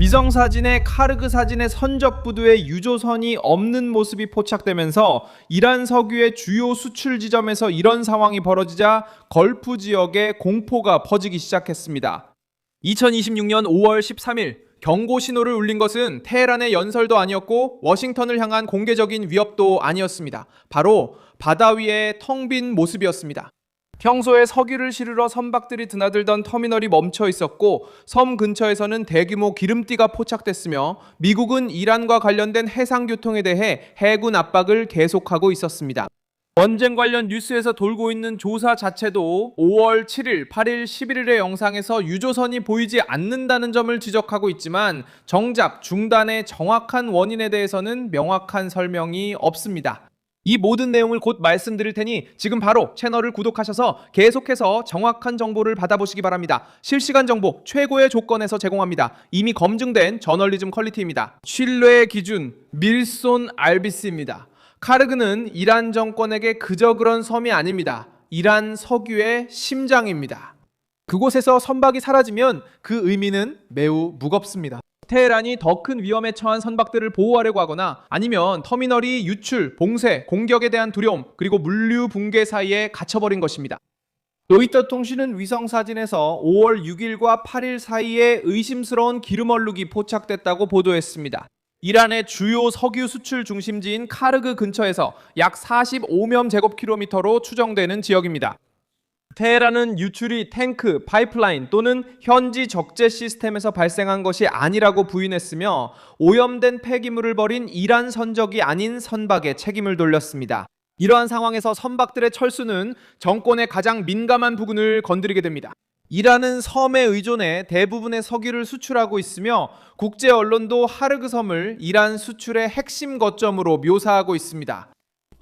위성사진에 카르그 사진의 선적부두에 유조선이 없는 모습이 포착되면서 이란 석유의 주요 수출 지점에서 이런 상황이 벌어지자 걸프 지역에 공포가 퍼지기 시작했습니다. 2026년 5월 13일 경고 신호를 울린 것은 테헤란의 연설도 아니었고 워싱턴을 향한 공개적인 위협도 아니었습니다. 바로 바다 위의 텅 빈 모습이었습니다. 평소에 석유를 실으러 선박들이 드나들던 터미널이 멈춰 있었고 섬 근처에서는 대규모 기름띠가 포착됐으며 미국은 이란과 관련된 해상교통에 대해 해군 압박을 계속하고 있었습니다. 전쟁 관련 뉴스에서 돌고 있는 조사 자체도 5월 7일, 8일, 11일의 영상에서 유조선이 보이지 않는다는 점을 지적하고 있지만 정작 중단의 정확한 원인에 대해서는 명확한 설명이 없습니다. 이 모든 내용을 곧 말씀드릴 테니 지금 바로 채널을 구독하셔서 계속해서 정확한 정보를 받아보시기 바랍니다. 실시간 정보 최고의 조건에서 제공합니다. 이미 검증된 저널리즘 퀄리티입니다. 신뢰의 기준 밀손 알비스입니다. 카르그는 이란 정권에게 그저 그런 섬이 아닙니다. 이란 석유의 심장입니다. 그곳에서 선박이 사라지면 그 의미는 매우 무겁습니다. 테헤란이 더 큰 위험에 처한 선박들을 보호하려고 하거나 아니면 터미널이 유출, 봉쇄, 공격에 대한 두려움, 그리고 물류 붕괴 사이에 갇혀버린 것입니다. 로이터 통신은 위성사진에서 5월 6일과 8일 사이에 의심스러운 기름 얼룩이 포착됐다고 보도했습니다. 이란의 주요 석유 수출 중심지인 카르그 근처에서 약 45면 제곱킬로미터로 추정되는 지역입니다. 테헤란은 유출이 탱크, 파이프라인 또는 현지 적재 시스템에서 발생한 것이 아니라고 부인했으며 오염된 폐기물을 버린 이란 선적이 아닌 선박에 책임을 돌렸습니다. 이러한 상황에서 선박들의 철수는 정권의 가장 민감한 부분을 건드리게 됩니다. 이란은 섬에 의존해 대부분의 석유를 수출하고 있으며 국제 언론도 하르그 섬을 이란 수출의 핵심 거점으로 묘사하고 있습니다.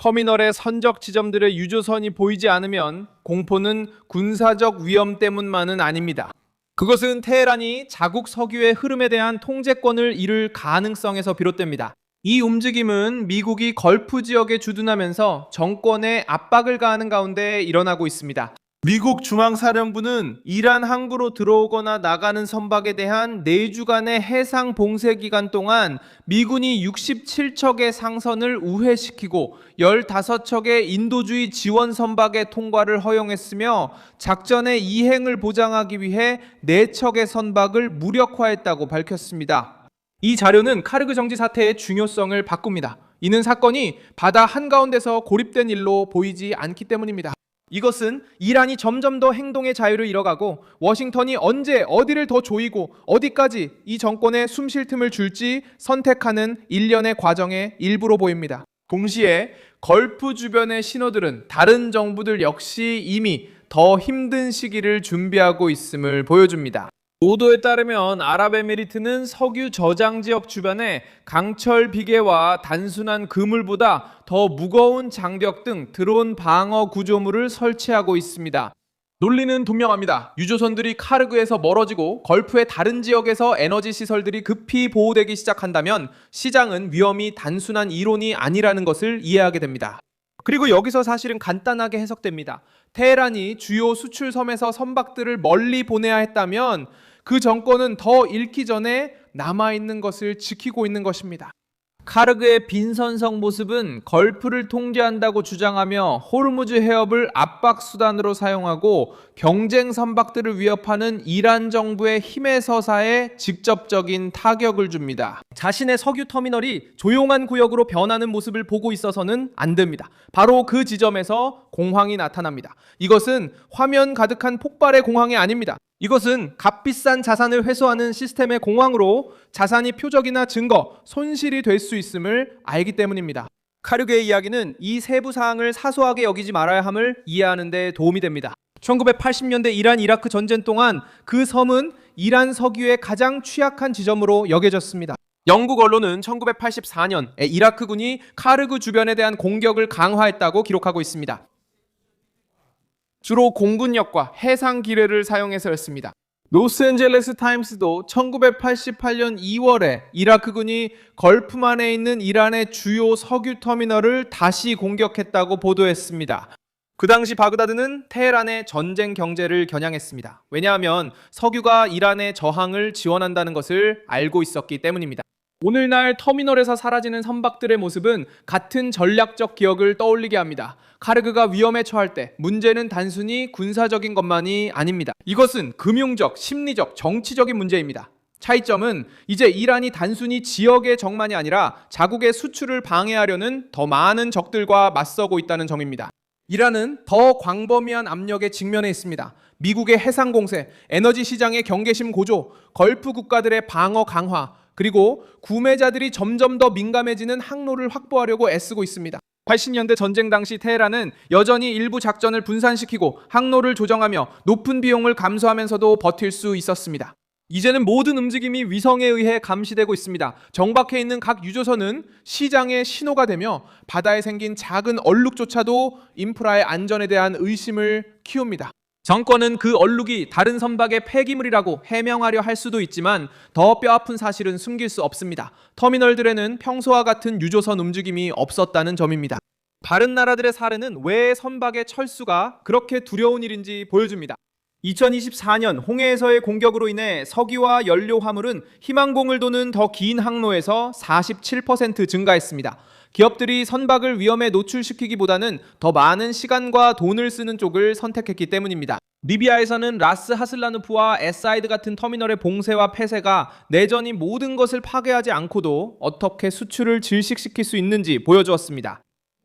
터미널의 선적 지점들의 유조선이 보이지 않으면 공포는 군사적 위험 때문만은 아닙니다. 그것은 테헤란이 자국 석유의 흐름에 대한 통제권을 잃을 가능성에서 비롯됩니다. 이 움직임은 미국이 걸프 지역에 주둔하면서 정권에 압박을 가하는 가운데 일어나고 있습니다. 미국 중앙사령부는 이란 항구로 들어오거나 나가는 선박에 대한 4주간의 해상 봉쇄 기간 동안 미군이 67척의 상선을 우회시키고 15척의 인도주의 지원 선박의 통과를 허용했으며 작전의 이행을 보장하기 위해 4척의 선박을 무력화했다고 밝혔습니다. 이 자료는 카르그 정지 사태의 중요성을 바꿉니다. 이는 사건이 바다 한가운데서 고립된 일로 보이지 않기 때문입니다. 이것은 이란이 점점 더 행동의 자유를 잃어가고 워싱턴이 언제 어디를 더 조이고 어디까지 이 정권에 숨 쉴 틈을 줄지 선택하는 일련의 과정의 일부로 보입니다. 동시에 걸프 주변의 신호들은 다른 정부들 역시 이미 더 힘든 시기를 준비하고 있음을 보여줍니다. 보도에 따르면 아랍에미리트는 석유 저장 지역 주변에 강철 비계와 단순한 그물보다 더 무거운 장벽 등 드론 방어 구조물을 설치하고 있습니다. 논리는 분명합니다. 유조선들이 카르그에서 멀어지고 걸프의 다른 지역에서 에너지 시설들이 급히 보호되기 시작한다면 시장은 위험이 단순한 이론이 아니라는 것을 이해하게 됩니다. 그리고 여기서 사실은 간단하게 해석됩니다. 테헤란이 주요 수출 섬에서 선박들을 멀리 보내야 했다면 그 정권은 더 잃기 전에 남아있는 것을 지키고 있는 것입니다. 카르그의 빈선성 모습은 걸프를 통제한다고 주장하며 호르무즈 해협을 압박 수단으로 사용하고 경쟁 선박들을 위협하는 이란 정부의 힘의 서사에 직접적인 타격을 줍니다. 자신의 석유 터미널이 조용한 구역으로 변하는 모습을 보고 있어서는 안 됩니다. 바로 그 지점에서 공황이 나타납니다. 이것은 화면 가득한 폭발의 공황이 아닙니다. 이것은 값비싼 자산을 회수하는 시스템의 공황으로 자산이 표적이나 증거, 손실이 될 수 있음을 알기 때문입니다. 카르그의 이야기는 이 세부 사항을 사소하게 여기지 말아야 함을 이해하는 데 도움이 됩니다. 1980년대 이란-이라크 전쟁 동안 그 섬은 이란 석유의 가장 취약한 지점으로 여겨졌습니다. 영국 언론은 1984년 이라크군이 카르그 주변에 대한 공격을 강화했다고 기록하고 있습니다. 주로 공군력과 해상 기뢰를 사용해서였습니다. 로스앤젤레스 타임스도 1988년 2월에 이라크군이 걸프만에 있는 이란의 주요 석유 터미널을 다시 공격했다고 보도했습니다. 그 당시 바그다드는 테헤란의 전쟁 경제를 겨냥했습니다. 왜냐하면 석유가 이란의 저항을 지원한다는 것을 알고 있었기 때문입니다. 오늘날 터미널에서 사라지는 선박들의 모습은 같은 전략적 기억을 떠올리게 합니다. 카르그가 위험에 처할 때 문제는 단순히 군사적인 것만이 아닙니다. 이것은 금융적, 심리적, 정치적인 문제입니다. 차이점은 이제 이란이 단순히 지역의 적만이 아니라 자국의 수출을 방해하려는 더 많은 적들과 맞서고 있다는 점입니다. 이란은 더 광범위한 압력에 직면해 있습니다. 미국의 해상 공세, 에너지 시장의 경계심 고조, 걸프 국가들의 방어 강화, 그리고 구매자들이 점점 더 민감해지는 항로를 확보하려고 애쓰고 있습니다. 80년대 전쟁 당시 테헤란은 여전히 일부 작전을 분산시키고 항로를 조정하며 높은 비용을 감수하면서도 버틸 수 있었습니다. 이제는 모든 움직임이 위성에 의해 감시되고 있습니다. 정박해 있는 각 유조선은 시장의 신호가 되며 바다에 생긴 작은 얼룩조차도 인프라의 안전에 대한 의심을 키웁니다. 정권은 그 얼룩이 다른 선박의 폐기물이라고 해명하려 할 수도 있지만 더 뼈아픈 사실은 숨길 수 없습니다. 터미널들에는 평소와 같은 유조선 움직임이 없었다는 점입니다. 다른 나라들의 사례는 왜 선박의 철수가 그렇게 두려운 일인지 보여줍니다. 2024년 홍해에서의 공격으로 인해 석유와 연료 화물은 희망봉을 도는 더 긴 항로에서 47% 증가했습니다. 기업들이 선박을 위험에 노출시키기보다는 더 많은 시간과 돈을 쓰는 쪽을 선택했기 때문입니다. 리비아에서는 라스 하슬라누프와 에사이드 같은 터미널의 봉쇄와 폐쇄가 내전이 모든 것을 파괴하지 않고도 어떻게 수출을 질식시킬 수 있는지 보여주었습니다.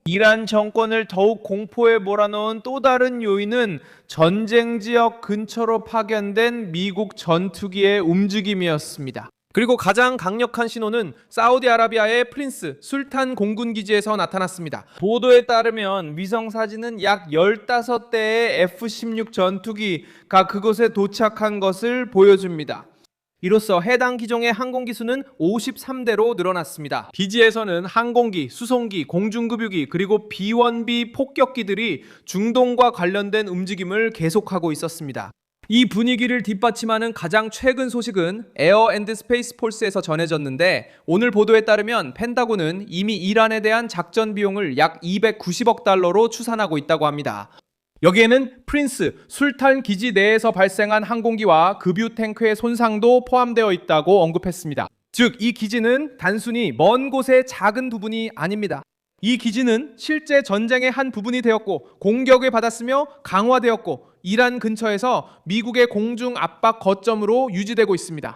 이란 정권을 더욱 공포에 몰아넣은 또 다른 요인은 전쟁 지역 근처로 파견된 미국 전투기의 움직임이었습니다. 그리고 가장 강력한 신호는 사우디아라비아의 프린스 술탄 공군기지에서 나타났습니다. 보도에 따르면 위성 사진은 약 15대의 F-16 전투기가 그곳에 도착한 것을 보여줍니다. 이로써 해당 기종의 항공기 수는 53대로 늘어났습니다. 기지에서는 항공기, 수송기, 공중급유기 그리고 B-1B 폭격기들이 중동과 관련된 움직임을 계속하고 있었습니다. 이 분위기를 뒷받침하는 가장 최근 소식은 에어 앤드 스페이스 폴스에서 전해졌는데 오늘 보도에 따르면 펜타곤은 이미 이란에 대한 작전 비용을 약 290억 달러로 추산하고 있다고 합니다. 여기에는 프린스, 술탄 기지 내에서 발생한 항공기와 급유 탱크의 손상도 포함되어 있다고 언급했습니다. 즉, 이 기지는 단순히 먼 곳의 작은 부분이 아닙니다. 이 기지는 실제 전쟁의 한 부분이 되었고 공격을 받았으며 강화되었고 이란 근처에서 미국의 공중 압박 거점으로 유지되고 있습니다.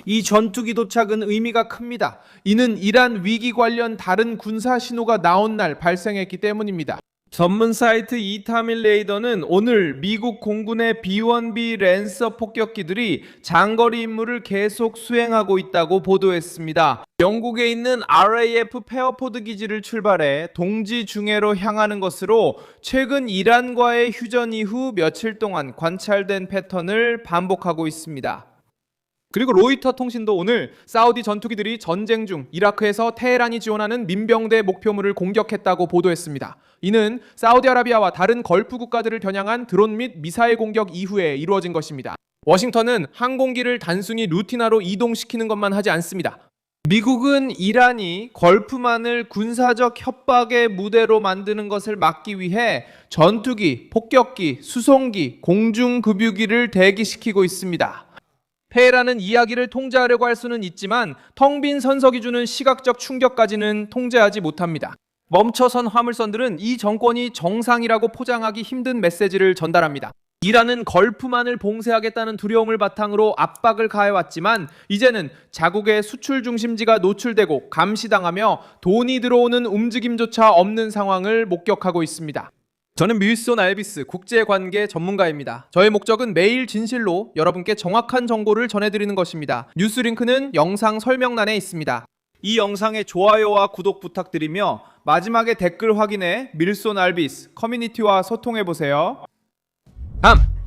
이 전투기 도착은 의미가 큽니다. 이는 이란 위기 관련 다른 군사 신호가 나온 날 발생했기 때문입니다. 전문 사이트 이타밀 레이더는 오늘 미국 공군의 B-1B 랜서 폭격기들이 장거리 임무를 계속 수행하고 있다고 보도했습니다. 영국에 있는 RAF 페어포드 기지를 출발해 동지 중해로 향하는 것으로 최근 이란과의 휴전 이후 며칠 동안 관찰된 패턴을 반복하고 있습니다. 그리고 로이터 통신도 오늘 사우디 전투기들이 전쟁 중 이라크에서 테헤란이 지원하는 민병대 목표물을 공격했다고 보도했습니다. 이는 사우디아라비아와 다른 걸프 국가들을 겨냥한 드론 및 미사일 공격 이후에 이루어진 것입니다. 워싱턴은 항공기를 단순히 루틴화로 이동시키는 것만 하지 않습니다. 미국은 이란이 걸프만을 군사적 협박의 무대로 만드는 것을 막기 위해 전투기, 폭격기, 수송기, 공중급유기를 대기시키고 있습니다. 테헤란은 이야기를 통제하려고 할 수는 있지만 텅 빈 선석이 주는 시각적 충격까지는 통제하지 못합니다. 멈춰선 화물선들은 이 정권이 정상이라고 포장하기 힘든 메시지를 전달합니다. 이란은 걸프만을 봉쇄하겠다는 두려움을 바탕으로 압박을 가해왔지만 이제는 자국의 수출 중심지가 노출되고 감시당하며 돈이 들어오는 움직임조차 없는 상황을 목격하고 있습니다. 저는 윌손 알비스 국제관계 전문가입니다. 저의 목적은 매일 진실로 여러분께 정확한 정보를 전해드리는 것입니다. 뉴스 링크는 영상 설명란에 있습니다. 이 영상에 좋아요와 구독 부탁드리며 마지막에 댓글 확인해 윌손 알비스 커뮤니티와 소통해보세요. 다음!